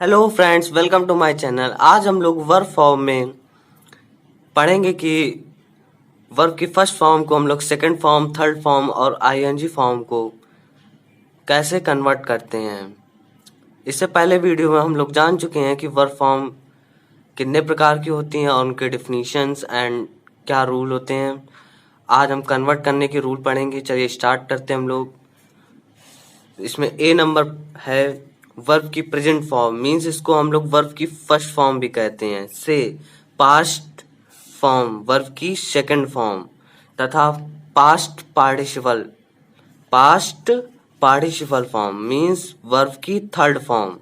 Hello friends, welcome to my channel. आज हम लोग वर्ब फॉर्म में पढ़ेंगे कि वर्ब की फर्स्ट फॉर्म को हम लोग सेकंड फॉर्म, थर्ड फॉर्म और आईएनजी फॉर्म को कैसे कन्वर्ट करते हैं। इससे पहले वीडियो में हम लोग जान चुके हैं कि वर्ब फॉर्म कितने प्रकार की होती हैं और उनके डिफिनीशंस एंड क्या रूल होते हैं। आज हम कन्वर्ट करने के रूल पढ़ेंगे। चलिए स्टार्ट करते हैं हम लोग। इसमें ए नंबर है वर्ब की प्रेजेंट फॉर्म, मींस इसको हम लोग वर्ब की फर्स्ट फॉर्म भी कहते हैं। से पास्ट फॉर्म वर्ब की सेकंड फॉर्म तथा past participle form means verb की थर्ड फॉर्म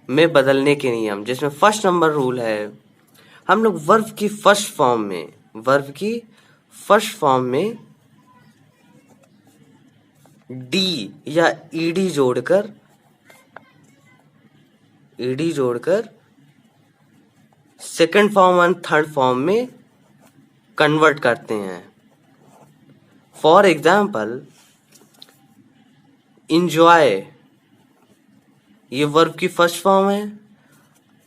में बदलने के नियम। जिसमें फर्स्ट नंबर रूल है, हम लोग वर्ब की फर्स्ट फॉर्म में डी या ईडी जोड़कर सेकंड फॉर्म और थर्ड फॉर्म में कन्वर्ट करते हैं। फॉर एग्जाम्पल, इंजॉय ये वर्ब की फर्स्ट फॉर्म है।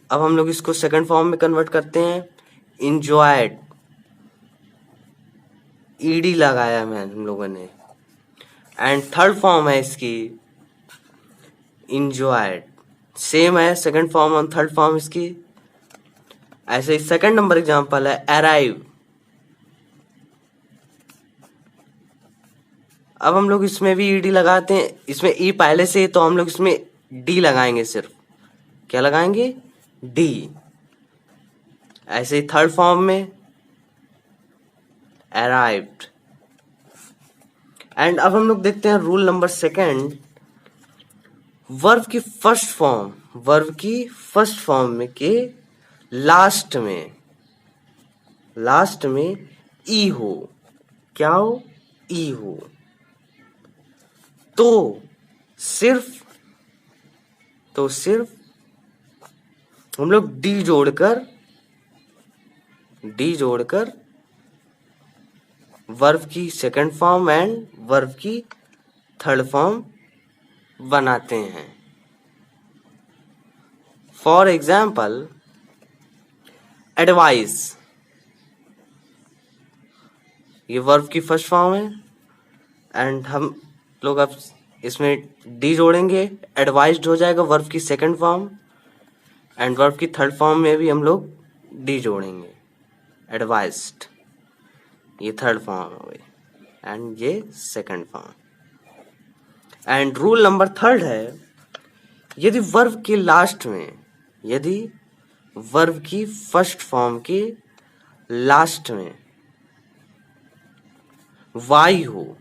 अब हम लोग इसको सेकंड फॉर्म में कन्वर्ट करते हैं। इंजॉयड, ईडी लगाया हम लोगों ने। एंड थर्ड फॉर्म है इसकी इंजॉयड, सेम है सेकंड फॉर्म और थर्ड फॉर्म इसकी। ऐसे ही सेकंड नंबर एग्जांपल है अराइव। अब हम लोग इसमें भी ईडी लगाते हैं। इसमें ई पहले से, तो हम लोग इसमें डी लगाएंगे। सिर्फ क्या लगाएंगे? डी। ऐसे ही थर्ड फॉर्म में अराइव्ड। एंड अब हम लोग देखते हैं रूल नंबर सेकंड। वर्ब की फर्स्ट फॉर्म में के लास्ट में ई हो। क्या हो? ई हो। तो सिर्फ हम लोग डी जोड़कर वर्ब की सेकंड फॉर्म एंड वर्ब की थर्ड फॉर्म बनाते हैं। फॉर एग्जाम्पल, एडवाइस ये वर्ब की फर्स्ट फॉर्म है एंड हम लोग अब इसमें डी जोड़ेंगे। एडवाइस्ड हो जाएगा वर्ब की सेकंड फॉर्म एंड वर्ब की थर्ड फॉर्म में भी हम लोग डी जोड़ेंगे। एडवाइस्ड ये थर्ड फॉर्म हो गई एंड ये second form. And rule number third है, यदि वर्ब की फर्स्ट फॉर्म के लास्ट में वाई हो।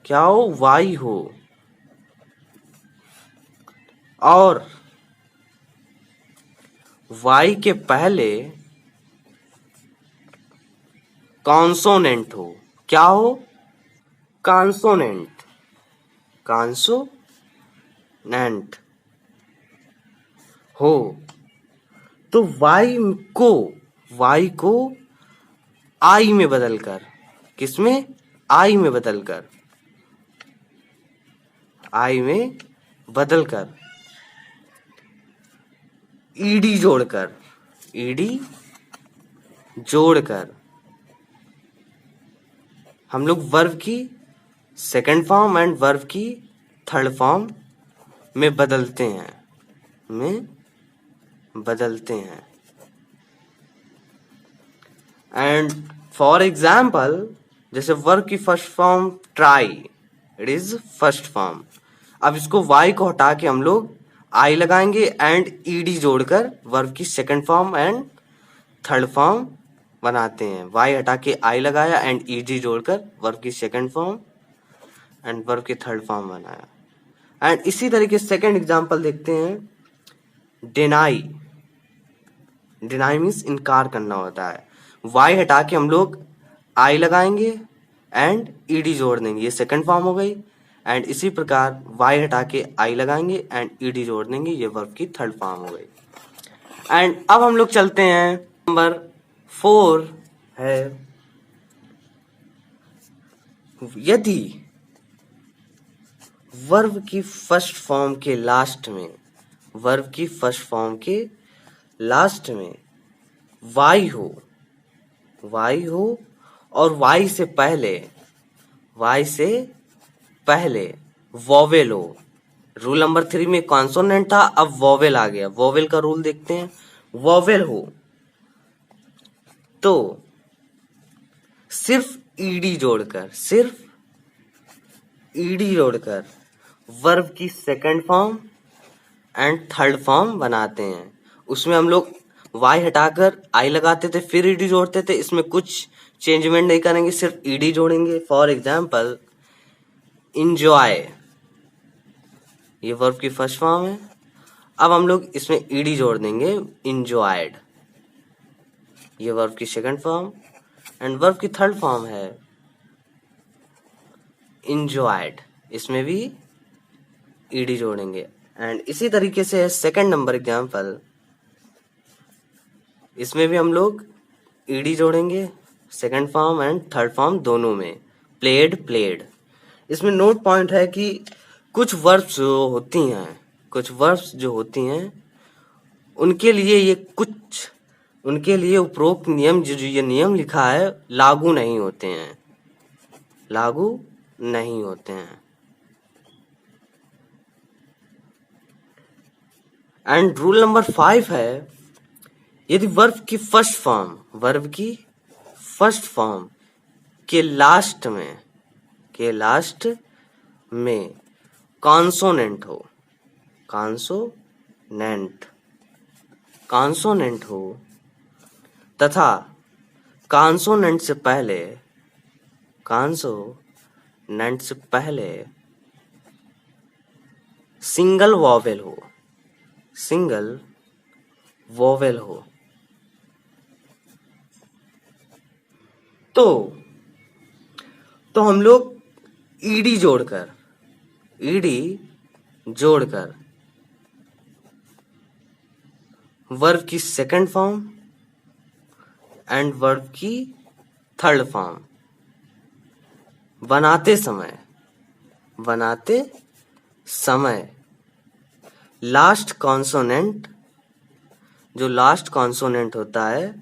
क्या हो? वाई हो। और वाई के पहले कॉन्सोनेंट हो। क्या हो? कॉन्सोनेंट हो। तो वाई को आई में बदलकर, किसमें? आई में बदलकर ईडी जोड़कर हम लोग वर्ब की सेकंड फॉर्म एंड वर्ब की थर्ड फॉर्म में बदलते हैं। एंड फॉर एग्जाम्पल, जैसे वर्ब की first form try, it is first form. अब इसको वाई को हटा के हम लोग आई लगाएंगे एंड ईडी जोड़कर वर्ब की second form and third form बनाते हैं। वाई हटा के आई लगाया एंड ईडी जोड़कर वर्ब की सेकंड फॉर्म एंड वर्ब की थर्ड फॉर्म बनाया। एंड इसी तरीके सेकंड एग्जांपल देखते हैं। डिनाई मीन्स इनकार करना होता है। वाई हटा के हम लोग आई लगाएंगे एंड ईडी जोड़ देंगे, ये सेकंड फॉर्म हो गई। एंड इसी प्रकार वाई हटा के आई लगाएंगे एंड ईडी जोड़ देंगे, ये वर्ब की थर्ड फॉर्म हो गई। एंड अब हम लोग चलते हैं नंबर 4 है, यदि वर्ब की फर्स्ट फॉर्म के लास्ट में वर्ब की फर्स्ट फॉर्म के लास्ट में वाई हो और वाई से पहले वॉवेल हो। रूल नंबर 3 में कॉन्सोनेंट था, अब वॉवेल आ गया। वॉवेल का रूल देखते हैं। वॉवेल हो तो सिर्फ ईडी जोड़कर वर्ब की second form and third form बनाते हैं। उसमें हम लोग वाई हटाकर आई लगाते थे, फिर ईडी जोड़ते थे। इसमें कुछ चेंजमेंट नहीं करेंगे, सिर्फ ईडी जोड़ेंगे। फॉर एग्जाम्पल, इंजॉय ये वर्ब की फर्स्ट फॉर्म है। अब हम लोग इसमें ईडी जोड़ देंगे, इंजॉयड ये वर्ब की सेकंड फॉर्म एंड वर्ब की थर्ड फॉर्म है इंजॉयड, इसमें भी ईडी जोड़ेंगे। एंड इसी तरीके से सेकंड नंबर एग्जाम्पल, इसमें भी हम लोग ईडी जोड़ेंगे second form and third form दोनों में। प्लेड इसमें नोट पॉइंट है कि कुछ वर्ब्स जो होती हैं उनके लिए उपरोक्त नियम जो ये नियम लिखा है लागू नहीं होते हैं। एंड रूल नंबर 5 है, यदि वर्ब की फर्स्ट फॉर्म के लास्ट में कॉन्सोनेंट हो तथा कॉन्सोनेंट से पहले सिंगल वॉवेल हो तो हम लोग ईडी जोड़कर वर्ब की सेकंड फॉर्म एंड वर्ब की थर्ड फॉर्म बनाते समय लास्ट कॉन्सोनेंट होता है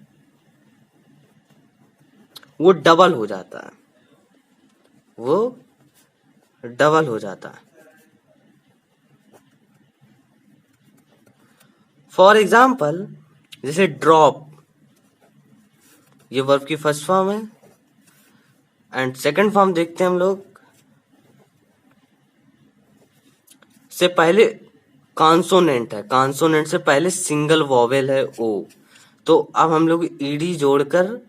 वो डबल हो जाता है। फॉर एग्जाम्पल, जैसे ड्रॉप ये वर्ब की फर्स्ट फॉर्म है एंड सेकंड फॉर्म देखते हैं हम लोग, से पहले कॉन्सोनेंट है, कॉन्सोनेंट से पहले सिंगल वॉवेल है ओ। तो अब हम लोग ईडी जोड़कर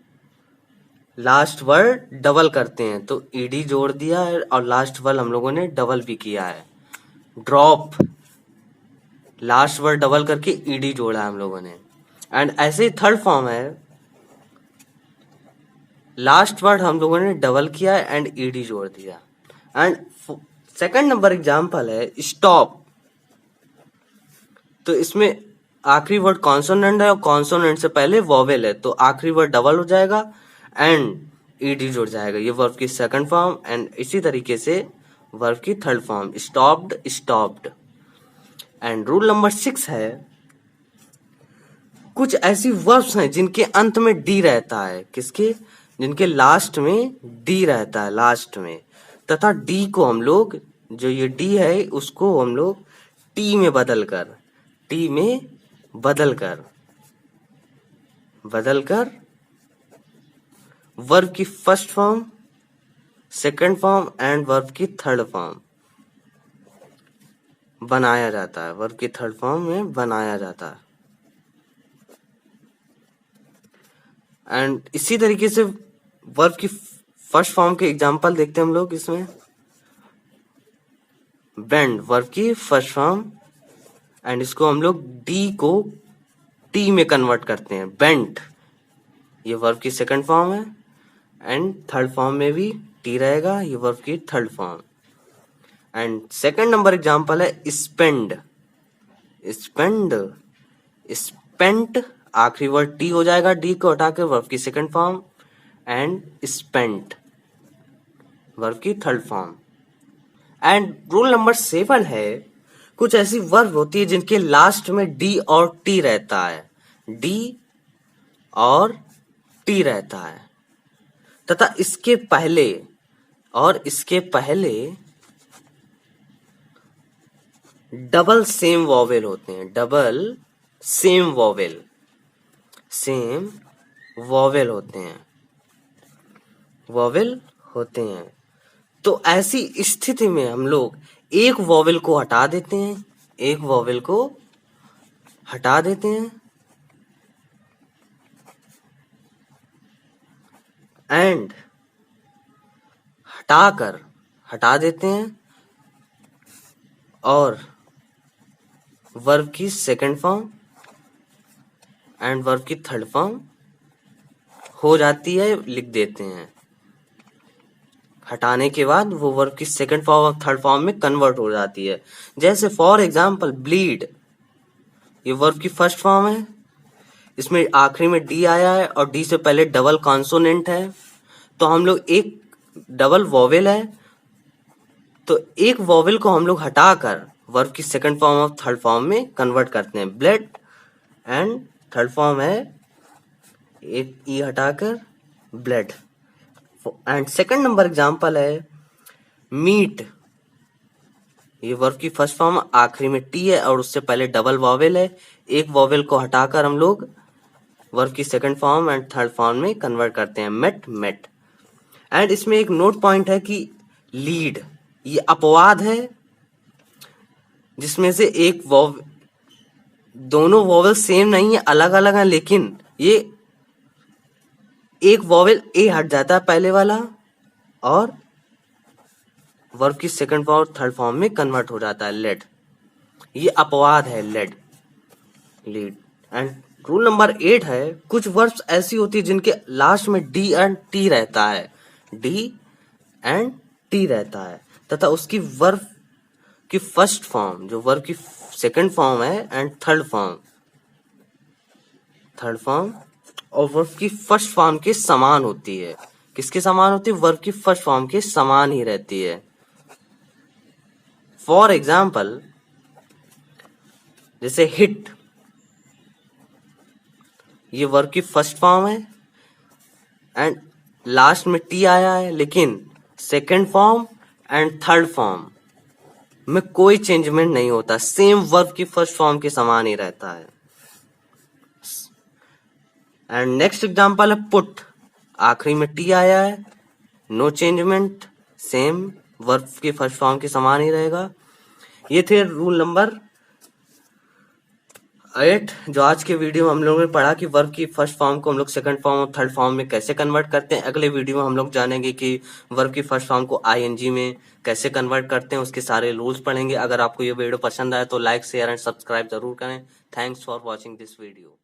लास्ट वर्ड डबल करते हैं, तो ईडी जोड़ दिया है और लास्ट वर्ड हम लोगों ने डबल भी किया है। ड्रॉप लास्ट वर्ड डबल करके ईडी जोड़ा है हम लोगों ने। एंड ऐसे ही थर्ड फॉर्म है, लास्ट वर्ड हम लोगों ने डबल किया एंड ईडी जोड़ दिया। एंड सेकंड नंबर एग्जांपल है स्टॉप। तो इसमें आखिरी वर्ड कॉन्सोनेंट है और कॉन्सोनेंट से पहले वॉवेल है, तो आखिरी वर्ड डबल हो जाएगा एंड ईडी जुड़ जाएगा। ये वर्ब की सेकंड फॉर्म एंड इसी तरीके से वर्ब की third form stopped. And rule number 6 है, कुछ ऐसी वर्ब्स हैं जिनके अंत में डी रहता है। जिनके लास्ट में डी रहता है लास्ट में, तथा डी को हम लोग, जो ये डी है उसको हम लोग टी में बदलकर वर्ब की first form, second form and verb की थर्ड फॉर्म बनाया जाता है। वर्ब की थर्ड फॉर्म में बनाया जाता है। एंड इसी तरीके से वर्ब की फर्स्ट फॉर्म के एग्जांपल देखते हैं हम लोग। इसमें बेंड वर्ब की फर्स्ट फॉर्म एंड इसको हम लोग डी को टी में कन्वर्ट करते हैं, बेंट। ये वर्ब की सेकंड फॉर्म है एंड थर्ड फॉर्म में भी टी रहेगा, ये वर्ब की third form. And second number example है स्पेंट। आखिरी वर्ड टी हो जाएगा, डी को हटा के वर्ब की second form and spent verb की third form. And rule number 7 है, कुछ ऐसी वर्ब होती है जिनके लास्ट में डी और टी रहता है, डी और टी रहता है, तथा इसके पहले डबल सेम वॉवेल होते हैं, डबल सेम वॉवेल होते हैं। तो ऐसी स्थिति में हम लोग एक वॉवेल को हटा देते हैं, एंड हटा देते हैं और वर्ब की सेकंड फॉर्म एंड वर्ब की थर्ड फॉर्म हो जाती है, लिख देते हैं। हटाने के बाद वो वर्ब की सेकंड फॉर्म और थर्ड फॉर्म में कन्वर्ट हो जाती है। जैसे फॉर एग्जाम्पल ब्लीड, ये वर्ब की फर्स्ट फॉर्म है, इसमें आखिरी में डी आया है और डी से पहले डबल कॉन्सोनेंट है, तो हम लोग एक डबल वॉवेल है, तो एक वॉवेल को हम लोग हटाकर वर्ब की सेकंड फॉर्म और थर्ड फॉर्म में कन्वर्ट करते हैं। ब्लड एंड थर्ड फॉर्म है एक ई हटाकर blood. And second number example है मीट, ये वर्ब की फर्स्ट फॉर्म आखिरी में टी है और उससे पहले डबल वॉवेल है, एक वॉवेल को हटाकर हम लोग वर्ब की second form and third form में कन्वर्ट करते हैं, मेट। एंड इसमें एक नोट पॉइंट है कि लीड ये अपवाद है, जिसमें से दोनों वॉवेल सेम नहीं है, अलग अलग है, लेकिन ये एक वॉवेल ए हट जाता है पहले वाला और वर्ब की सेकंड फॉर्म थर्ड फॉर्म में कन्वर्ट हो जाता है, लेड। ये अपवाद है, लीड। एंड रूल नंबर 8 है, कुछ वर्ब्स ऐसी होती है जिनके लास्ट में डी एंड टी रहता है, तथा उसकी वर्ब की फर्स्ट फॉर्म, जो वर्ब की सेकंड फॉर्म है एंड थर्ड फॉर्म और वर्ब की फर्स्ट फॉर्म के समान होती है। किसके समान होती है? वर्ब की फर्स्ट फॉर्म के समान ही रहती है। फॉर एग्जाम्पल जैसे हिट, ये वर्ब की फर्स्ट फॉर्म है एंड लास्ट में टी आया है, लेकिन second form and third form में कोई चेंजमेंट नहीं होता, सेम वर्ब की फर्स्ट फॉर्म के समान ही रहता है। एंड नेक्स्ट एग्जांपल है पुट, आखिरी में टी आया है, नो चेंजमेंट, सेम वर्ब की फर्स्ट फॉर्म के समान ही रहेगा। ये थे रूल नंबर 8, जो आज के वीडियो में हम लोगों ने पढ़ा कि वर्ब की फर्स्ट फॉर्म को हम लोग सेकंड फॉर्म और थर्ड फॉर्म में कैसे कन्वर्ट करते हैं। अगले वीडियो में हम लोग जानेंगे कि वर्ब की फर्स्ट फॉर्म को आईएनजी में कैसे कन्वर्ट करते हैं, उसके सारे रूल्स पढ़ेंगे। अगर आपको ये वीडियो पसंद आए तो लाइक शेयर एंड सब्सक्राइब जरूर करें। Thanks for watching this video.